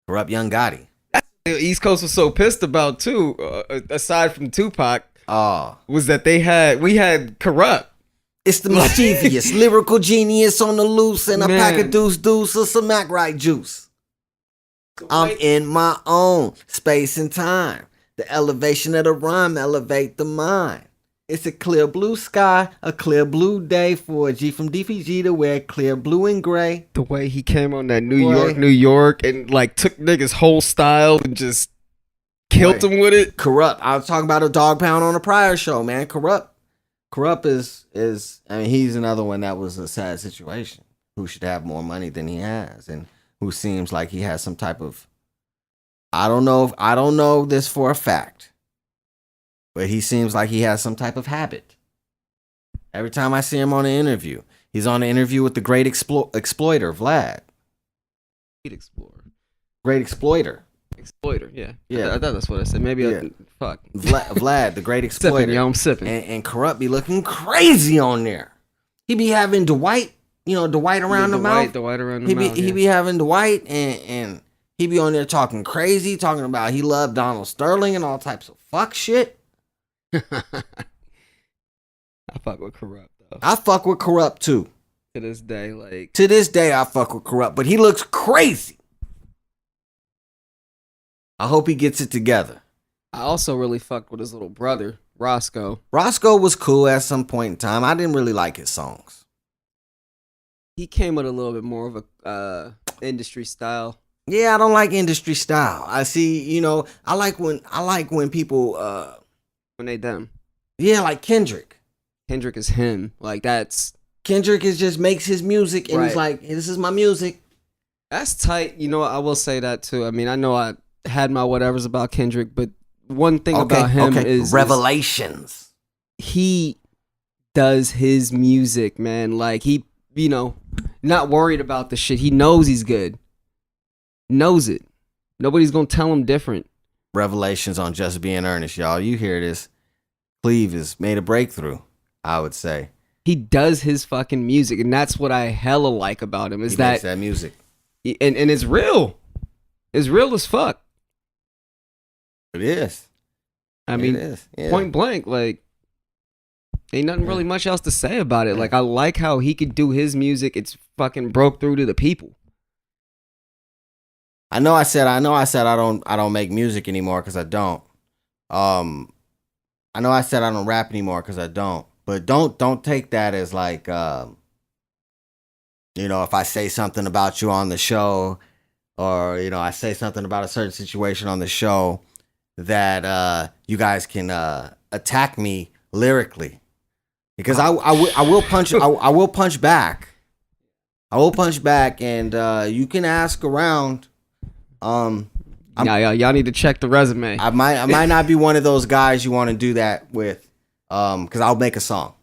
Corrupt Young Gotti. The East Coast was so pissed about too. Aside from Tupac, was that we had Corrupt. It's the mischievous lyrical genius on the loose and a pack of deuce or some Mac right juice. I'm in my own space and time. The elevation of the rhyme elevate the mind. It's a clear blue sky, a clear blue day for a G from DPG to wear clear blue and gray. The way he came on that New York, and like took niggas' whole style and just killed them with it. Corrupt. I was talking about a dog pound on a prior show, man. Corrupt is I mean, he's another one that was a sad situation. Who should have more money than he has, and who seems like he has some type of I don't know this for a fact, but he seems like he has some type of habit. Every time I see him on an interview, he's on an interview with the great exploiter, Vlad. Great exploiter. Exploiter, yeah. Yeah. I thought that's what I said. Maybe fuck. Vlad, the great exploiter. Sipping, yo, I'm sipping. And Corrupt be looking crazy on there. He be having Dwight, Dwight around the mouth. Dwight around the mouth. He be having Dwight and he be on there talking crazy, talking about he loved Donald Sterling and all types of fuck shit. I fuck with Corrupt though. I fuck with Corrupt too. To this day, I fuck with Corrupt, but he looks crazy. I hope he gets it together. I also really fucked with his little brother, Roscoe. Roscoe was cool at some point in time. I didn't really like his songs. He came with a little bit more of a industry style. Yeah, I don't like industry style. I see, I like when people when they them. Yeah, like Kendrick. Kendrick is him. Like Kendrick just makes his music and he's like, hey, this is my music. That's tight. I will say that too. I mean, I know I had my whatevers about Kendrick, but one thing about him is revelations. He does his music, man. Like he, not worried about the shit. He knows he's good. Knows it. Nobody's gonna tell him different. Revelations on Just Being Earnest, y'all. You hear this. Cleve has made a breakthrough, I would say. He does his fucking music, and that's what I hella like about him. Is He makes that music. and it's real. It's real as fuck. It is. I mean, it is. Yeah. point blank, like, ain't nothing really much else to say about it. Like, I like how he could do his music. It's fucking broke through to the people. I know I said I don't make music anymore because I don't. I know I said I don't rap anymore because I don't. But don't take that as like if I say something about you on the show, or I say something about a certain situation on the show, that you guys can attack me lyrically, because I will punch I will punch back. I will punch back, and you can ask around. Y'all need to check the resume. I might not be one of those guys you want to do that with, because I'll make a song.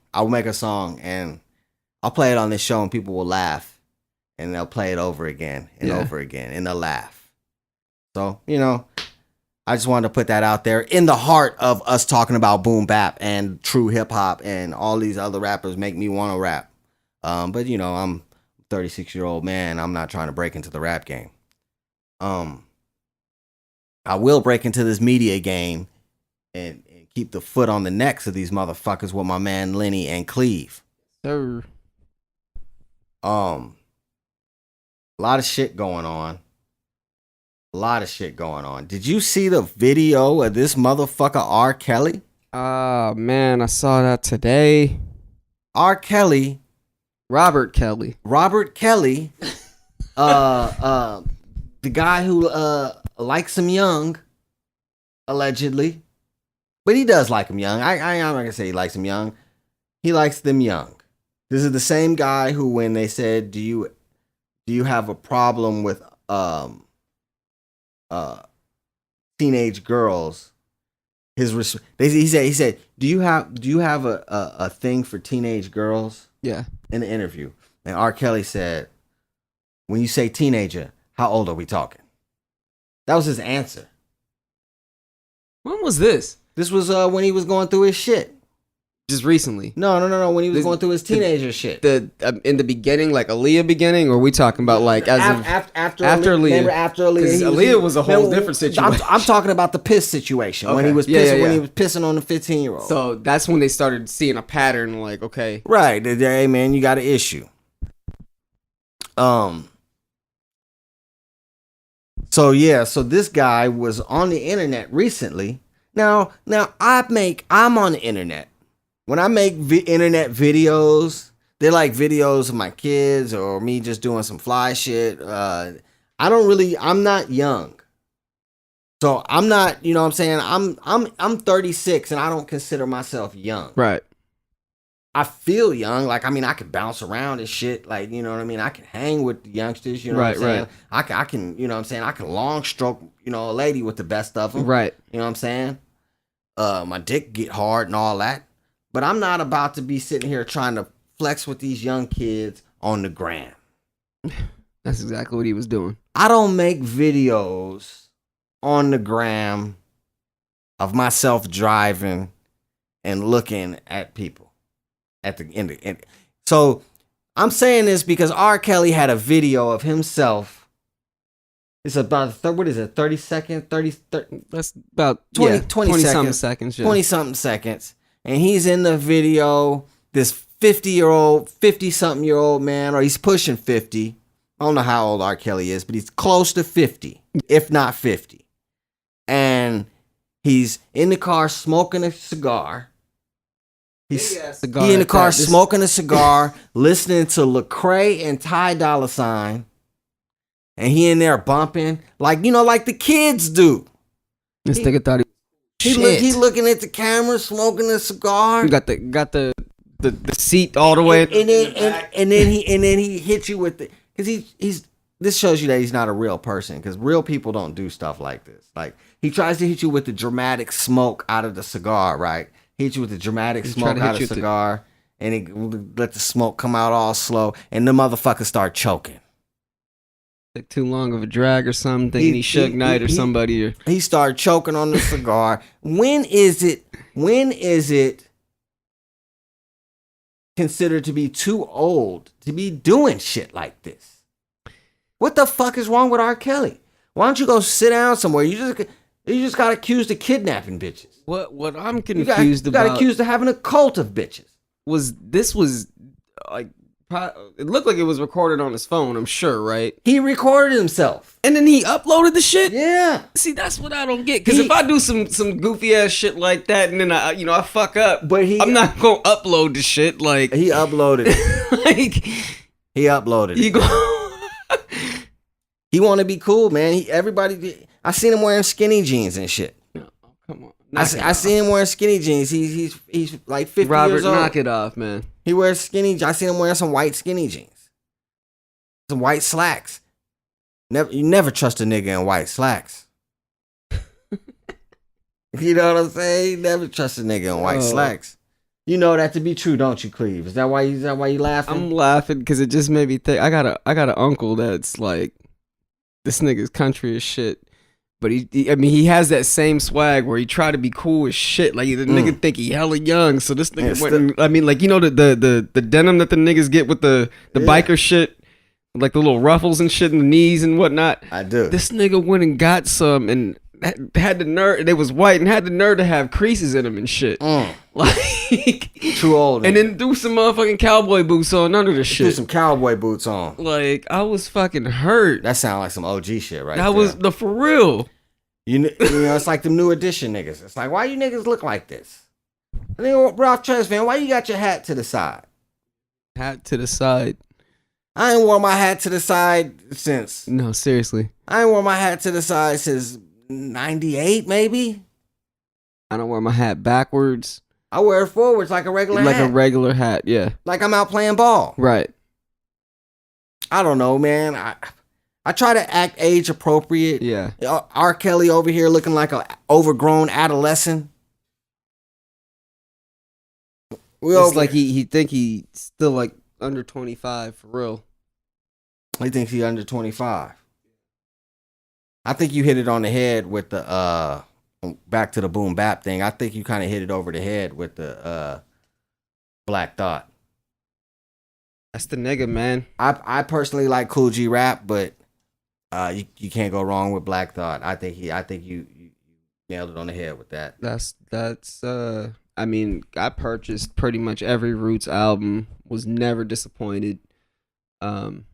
And I'll play it on this show, and people will laugh, and they'll play it over again and over again, and they'll laugh. So I just wanted to put that out there in the heart of us talking about boom bap and true hip hop, and all these other rappers make me want to rap. But I'm a 36-year-old man. I'm not trying to break into the rap game. I will break into this media game and keep the foot on the necks of these motherfuckers with my man Lenny and Cleve. Sir. A lot of shit going on. Did you see the video of this motherfucker R. Kelly? Man, I saw that today. R. Kelly. Robert Kelly. The guy who likes him young, allegedly. But he does like him young. I'm not gonna say he likes him young. He likes them young. This is the same guy who, when they said, do you have a problem with teenage girls? He said, do you have a thing for teenage girls? Yeah. In the interview. And R. Kelly said, when you say teenager, how old are we talking? That was his answer. When was this? This was when he was going through his shit. Just recently? No. When he was going through his teenager shit. In the beginning, like Aaliyah beginning, or are we talking about like after Aaliyah? Remember after Aaliyah? Because Aaliyah was a whole different situation. I'm talking about the piss situation, when he was pissing, when he was pissing on the 15-year-old. So that's when they started seeing a pattern. Like, okay, right? Hey man, you got an issue. So this guy was on the internet recently. Now I'm on the internet. When I make internet videos, they're like videos of my kids or me just doing some fly shit. I'm not young. So I'm not, you know what I'm saying? I'm 36 and I don't consider myself young. Right. I feel young. Like, I mean, I can bounce around and shit. Like, you know what I mean? I can hang with the youngsters, you know what I'm saying? Right. I can, you know what I'm saying? I can long stroke, a lady with the best of them. Right. You know what I'm saying? My dick get hard and all that. But I'm not about to be sitting here trying to flex with these young kids on the gram. That's exactly what he was doing. I don't make videos on the gram of myself driving and looking at people at the end. So I'm saying this because R. Kelly had a video of himself. It's about 30 seconds? That's about 20 seconds. 20-something seconds. And he's in the video, this 50-something-year-old man, or he's pushing 50. I don't know how old R. Kelly is, but he's close to 50, if not 50. And he's in the car smoking a cigar. He in the car smoking a cigar, listening to Lecrae and Ty Dolla $ign. And he in there bumping, like the kids do. This nigga thought he looking at the camera, smoking a cigar. He got the seat all the way. And then he hit you with the, because he's this shows you that he's not a real person, because real people don't do stuff like this. Like, he tries to hit you with the dramatic smoke out of the cigar, right? Hit you with the dramatic smoke out of the cigar, and he let the smoke come out all slow, and the motherfucker start choking. Like too long of a drag or something, thinking he Suge Knight or somebody. He started choking on the cigar. When is it considered to be too old to be doing shit like this. What the fuck is wrong with R. Kelly? Why don't you go sit down somewhere? You just got accused of kidnapping bitches. What I'm confused you about got accused of having a cult of bitches. was like it looked like it was recorded on his phone, I'm sure, right? He recorded himself. And then he uploaded the shit? Yeah. See, that's what I don't get. Because if I do some goofy ass shit like that and then I fuck up, but I'm not gonna upload the shit like he uploaded it. like he uploaded it. He want to be cool, man. I seen him wearing skinny jeans and shit. No, come on. I seen him wearing skinny jeans. He's like 50 years old. Knock it off, man. He wears skinny. I seen him wearing some white skinny jeans, some white slacks. You never trust a nigga in white slacks. You know what I'm saying? You never trust a nigga in white slacks. You know that to be true, don't you, Cleve? Is that why you laughing? I'm laughing because it just made me think. I got an uncle that's like, this nigga's country as shit. But he has that same swag where he try to be cool as shit. Like the nigga think he hella young, so this nigga the denim that the niggas get with the biker shit, like the little ruffles and shit in the knees and whatnot. I do. This nigga went and got some and had the nerve. They was white and had the nerve to have creases in them and shit. Like too old. And then do some motherfucking cowboy boots on under the shit. Do some cowboy boots on. Like I was fucking hurt. That sound like some OG shit, right? That was the for real. You know, it's like them new edition niggas. It's like, why you niggas look like this? And then Ralph Travis, man, why you got your hat to the side? Hat to the side. I ain't wore my hat to the side since. No, seriously. I ain't wore my hat to the side since 98, maybe. I don't wear my hat backwards. I wear it forwards like a regular hat. Like a regular hat, yeah. Like I'm out playing ball. Right. I don't know, man. I try to act age appropriate. Yeah. R. Kelly over here looking like an overgrown adolescent. It's like he think he's still like under 25 for real. He thinks he's under 25. I think you hit it on the head with the back to the boom bap thing. I think you kind of hit it over the head with the Black Thought. That's the nigga, man. I personally like Cool G rap, but you can't go wrong with Black Thought. I think you nailed it on the head with that. That's I mean, I purchased pretty much every Roots album, was never disappointed. And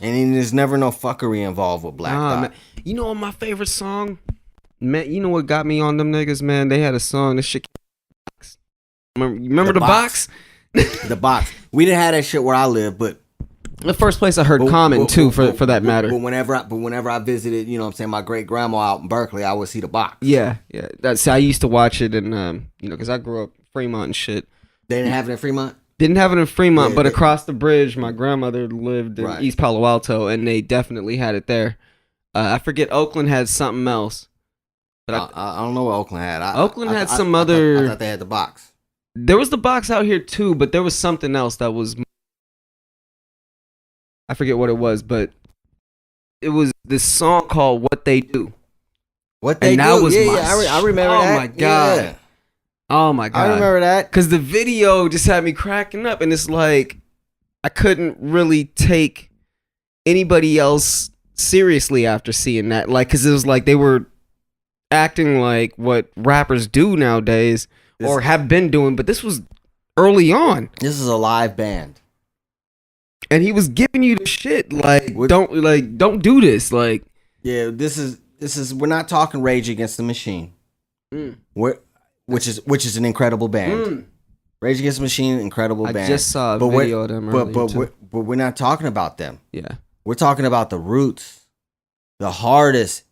there's never no fuckery involved with Black Thought. Man. You know what my favorite song? Man, you know what got me on them niggas, man? They had a song, this shit. Remember the box? The box. We didn't have that shit where I live, but the first place I heard Common too, for that matter. But whenever I visited, you know what I'm saying, my great grandma out in Berkeley, I would see the box. Yeah. That's I used to watch it, and because I grew up Fremont and shit. They didn't have it in Fremont. Didn't have it in Fremont, but across the bridge, my grandmother lived in East Palo Alto, and they definitely had it there. I forget Oakland had something else. But I don't know what Oakland had. Oakland had some other. I thought they had the box. There was the box out here too, but there was something else that was. I forget what it was, but it was this song called "What They Do." What They Do? Was I remember that. Oh my god! Yeah. Oh my god! I remember that because the video just had me cracking up, and it's like I couldn't really take anybody else seriously after seeing that, like because it was like they were acting like what rappers do nowadays or have been doing, but this was early on. This is a live band. And he was giving you the shit like don't do this, like yeah, this is we're not talking Rage Against the Machine. Which is an incredible band. Rage Against the Machine, incredible band. I just saw a video of them earlier but we're not talking about them. Yeah. We're talking about the Roots, the hardest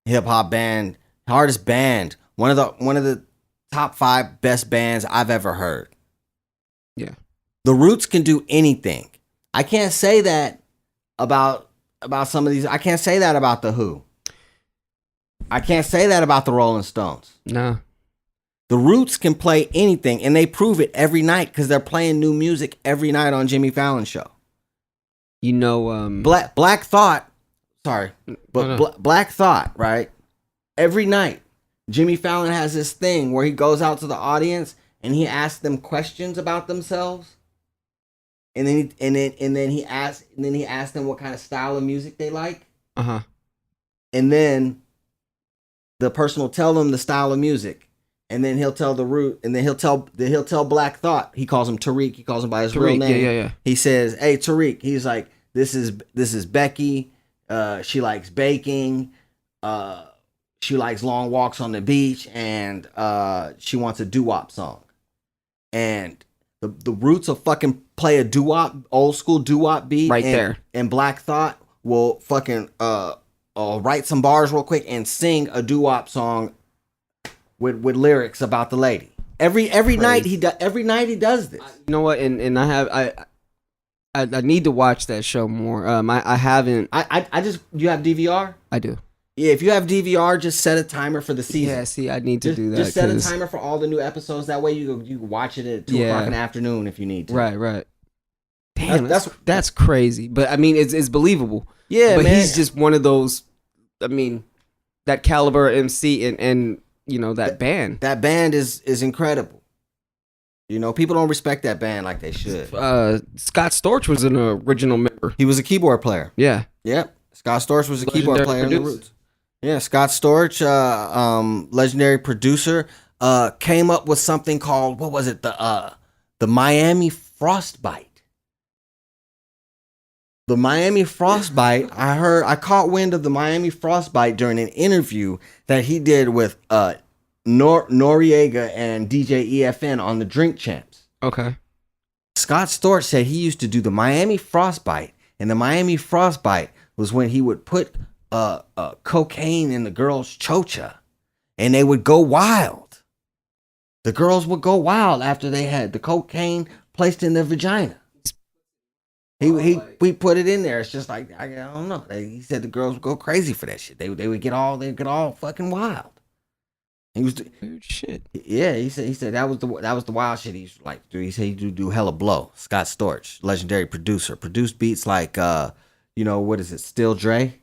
hip hop band, hardest band, one of the top 5 best bands I've ever heard. Yeah. The Roots can do anything. I can't say that about some of these. I can't say that about The Who. I can't say that about the Rolling Stones. No. The Roots can play anything, and they prove it every night because they're playing new music every night on Jimmy Fallon's show. You know, Black Thought. Sorry, but Black Thought, right? Every night, Jimmy Fallon has this thing where he goes out to the audience and he asked them questions about themselves. And then he asked them what kind of style of music they like. Uh-huh. And then the person will tell them the style of music. And then he'll tell the root, and then he'll tell Black Thought. He calls him Tariq. He calls him by his real name. Yeah. He says, "Hey Tariq." He's like, "This is Becky. She likes baking. She likes long walks on the beach, and she wants a doo-wop song." And the Roots will fucking play a doo-wop, old school doo-wop beat there. And Black Thought will fucking write some bars real quick and sing a doo-wop song with lyrics about the lady. Every night he does this. You know what? And I need to watch that show more. I haven't. I just, you have DVR? I do. Yeah, if you have DVR, just set a timer for the season. Yeah, see, I need to do that. Just set a timer for all the new episodes. That way you can watch it at 2 o'clock in the afternoon if you need to. Right. Damn, that's crazy. But I mean, it's believable. Yeah, but man. he's just one of those. I mean, that caliber MC and you know that band. That band is incredible. You know, people don't respect that band like they should. Scott Storch was an original member. He was a keyboard player. Yeah. Yep. Scott Storch was a keyboard player in the producer. Roots. Yeah, Scott Storch, legendary producer, came up with something called, what was it? The Miami Frostbite. The Miami Frostbite, I caught wind of the Miami Frostbite during an interview that he did with Noriega and DJ EFN on the Drink Champs. Okay. Scott Storch said he used to do the Miami Frostbite, and the Miami Frostbite was when he would put cocaine in the girls' chocha, and they would go wild. The girls would go wild after they had the cocaine placed in their vagina. We put it in there. It's just like, I don't know. He said the girls would go crazy for that shit. They would get all fucking wild. He was shit. Yeah, he said that was the wild shit he used to like to do. He said he do hella blow. Scott Storch, legendary producer, produced beats like what is it? Still Dre.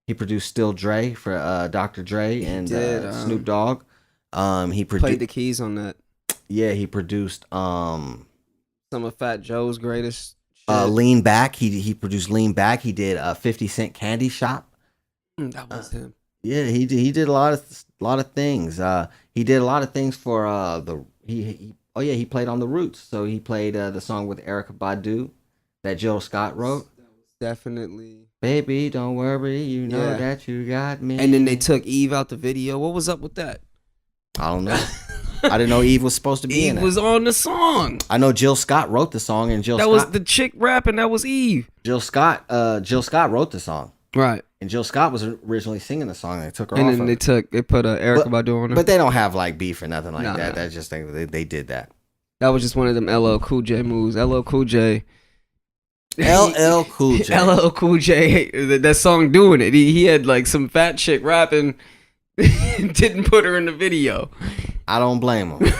He produced Still Dre for Dr. Dre and Snoop Dogg. He played the keys on that. Yeah, he produced some of Fat Joe's greatest. Lean Back. He produced Lean Back. He did 50 Cent Candy Shop. That was him. Yeah, he did a lot of things. He did a lot of things for he played on the Roots. So he played the song with Erykah Badu that Jill Scott wrote. Definitely. Baby, don't worry, you know that you got me. And then they took Eve out the video. What was up with that? I don't know. I didn't know Eve was supposed to be in it. Eve was on the song. I know Jill Scott wrote the song, and That was the chick rapping. That was Eve. Jill Scott wrote the song. Right. And Jill Scott was originally singing the song. And they took her and off. And then they put Erykah Badu on her. But they don't have like beef or nothing like that. No. That's just they did that. That was just one of them LL Cool J moves. LL Cool J. LL Cool J. LL Cool J. That song doing it. He had like some fat chick rapping. Didn't put her in the video. I don't blame him.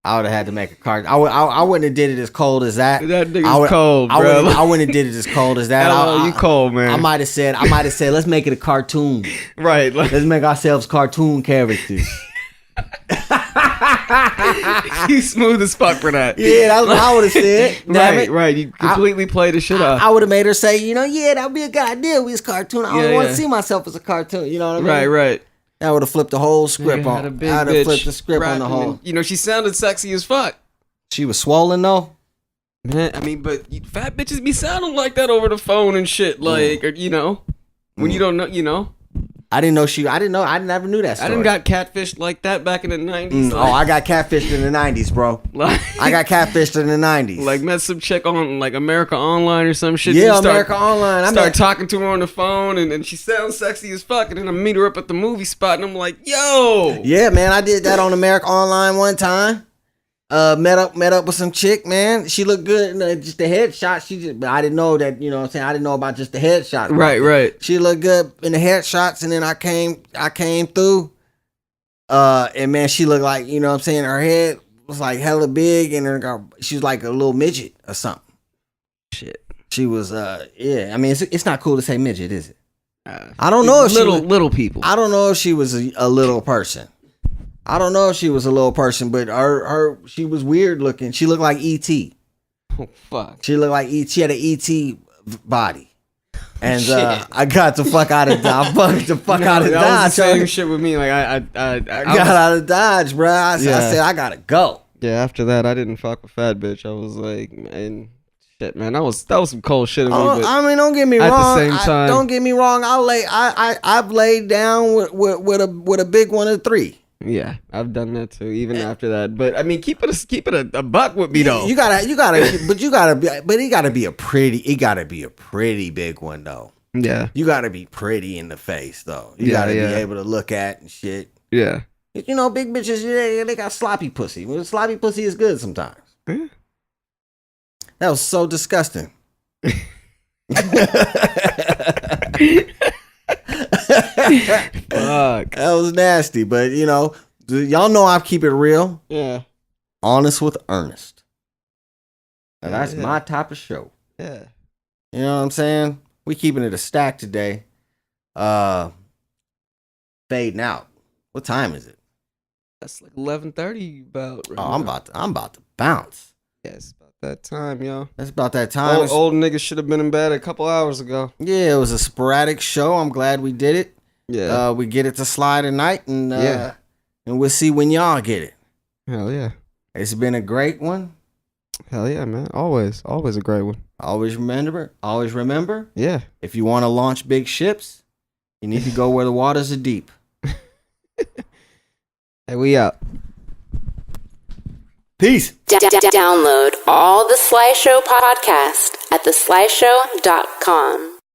I would have had to make a card. I wouldn't have did it as cold as that. That nigga's cold, bro. I wouldn't have did it as cold as that. You cold, man. I might have said, let's make it a cartoon. Right. Let's make ourselves cartoon characters. You smooth as fuck for that. Yeah, that's what I would have said. Right. You completely played the shit off. I would have made her say, that would be a good idea. We was cartoon. I don't want to see myself as a cartoon. You know what I mean? Right. I would have flipped the whole script on. I would have flipped the script on the whole. She sounded sexy as fuck. She was swollen though. Man, I mean, but fat bitches be sounding like that over the phone and shit. Like, when you don't know, I didn't know. I never knew that story. I didn't got catfished like that back in the 90s. I got catfished in the 90s, bro. I got catfished in the 90s. Like, met some chick on, like, America Online or some shit. Yeah, America Online. I started talking to her on the phone, and she sounds sexy as fuck. And then I meet her up at the movie spot, and I'm like, yo! Yeah, man, I did that on America Online one time. Met up with some chick, man. She looked good. Just the headshot. But I didn't know that. You know what I'm saying? I didn't know about just the headshot. Right. She looked good in the headshots, and then I came through. And man, she looked like, you know what I'm saying? Her head was like hella big, and she was like a little midget or something. Shit. She was I mean, it's not cool to say midget, is it? I don't know if little people. I don't know if she was a little person. I don't know if she was a little person, but she was weird looking. She looked like E.T. Oh, fuck. She looked like E.T. She had an E.T. body. And I got the fuck out of Dodge. Out of That Dodge. was the same shit with me. Like I got out of Dodge, bro. I said I gotta go. Yeah, after that, I didn't fuck with fat bitch. I was like, man, shit, man, that was some cold shit. I mean, don't get me wrong. At the same time, don't get me wrong. I've laid down with a big one of 3. Yeah, I've done that too. Even after that, but I mean, keep it a buck with me though. You gotta, but he gotta be a pretty big one though. Yeah, You gotta be pretty in the face though. You gotta be able to look at and shit. Yeah. You know, big bitches, they got sloppy pussy. Well, sloppy pussy is good sometimes. Yeah. That was so disgusting. Fuck. That was nasty, but y'all know I keep it real. Yeah. Honest with Ernest. And that's my type of show. Yeah. You know what I'm saying? We keeping it a stack today. Fading out. What time is it? That's like 11:30 about. Right I'm about to bounce. Yeah, it's about that time, yo. That's about that time. Old niggas should have been in bed a couple hours ago. Yeah, it was a sporadic show. I'm glad we did it. Yeah. We get it to slide tonight, and and we'll see when y'all get it. Hell yeah. It's been a great one. Hell yeah, man. Always a great one. Always remember. Yeah. If you want to launch big ships, you need to go where the waters are deep. Hey, we out. Peace. Download all the Sly Show podcast at theslyshow.com.